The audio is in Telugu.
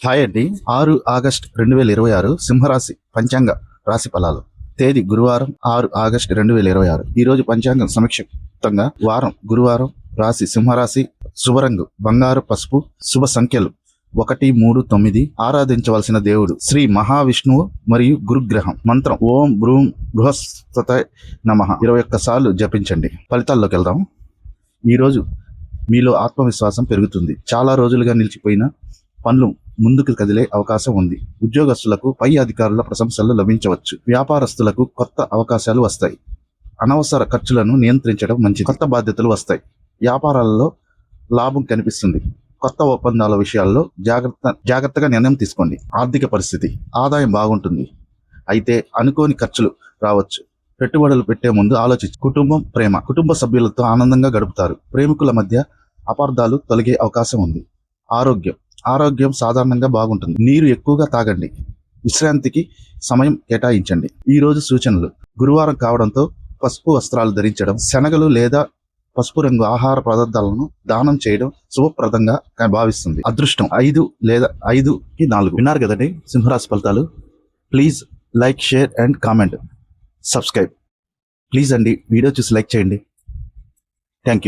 హాయ్ అండి. 6 ఆగస్టు 2026 సింహరాశి పంచాంగ రాశి ఫలాలు. తేదీ గురువారం 6 ఆగస్టు 2026. ఈరోజు పంచాంగం సమీక్షితంగా వారం గురువారం, రాశి సింహరాశి, శుభరంగు బంగారు పసుపు, శుభ సంఖ్యలు 1, 3, 9. ఆరాధించవలసిన దేవుడు శ్రీ మహావిష్ణువు మరియు గురుగ్రహం. మంత్రం ఓం బ్రూం బృహస్పతయ నమః 21 సార్లు జపించండి. ఫలితాల్లోకి వెళ్దాం. ఈరోజు మీలో ఆత్మవిశ్వాసం పెరుగుతుంది. చాలా రోజులుగా నిలిచిపోయిన పనులు ముందుకు కదిలే అవకాశం ఉంది. ఉద్యోగస్తులకు పై అధికారుల ప్రశంసలు లభించవచ్చు. వ్యాపారస్తులకు కొత్త అవకాశాలు వస్తాయి. అనవసర ఖర్చులను నియంత్రించడం మంచిది. కొత్త బాధ్యతలు వస్తాయి. వ్యాపారాలలో లాభం కనిపిస్తుంది. కొత్త ఒప్పందాల విషయాల్లో జాగ్రత్తగా నిర్ణయం తీసుకోండి. ఆర్థిక పరిస్థితి ఆదాయం బాగుంటుంది, అయితే అనుకోని ఖర్చులు రావచ్చు. పెట్టుబడులు పెట్టే ముందు ఆలోచించి కుటుంబ సభ్యులతో ఆనందంగా గడుపుతారు. ప్రేమికుల మధ్య అపార్థాలు తొలగే అవకాశం ఉంది. ఆరోగ్యం సాధారణంగా బాగుంటుంది. నీరు ఎక్కువగా తాగండి. విశ్రాంతికి సమయం కేటాయించండి. ఈ రోజు సూచనలు: గురువారం కావడంతో పసుపు వస్త్రాలు ధరించడం, శనగలు లేదా పసుపు రంగు ఆహార పదార్థాలను దానం చేయడం శుభప్రదంగా భావిస్తుంది. అదృష్టం 5 లేదా 5కి 4. విన్నారు కదండి సింహరాశి ఫలితాలు. Please like, share and comment, subscribe. Please అండి, వీడియో చూసి లైక్ చేయండి. Thank you.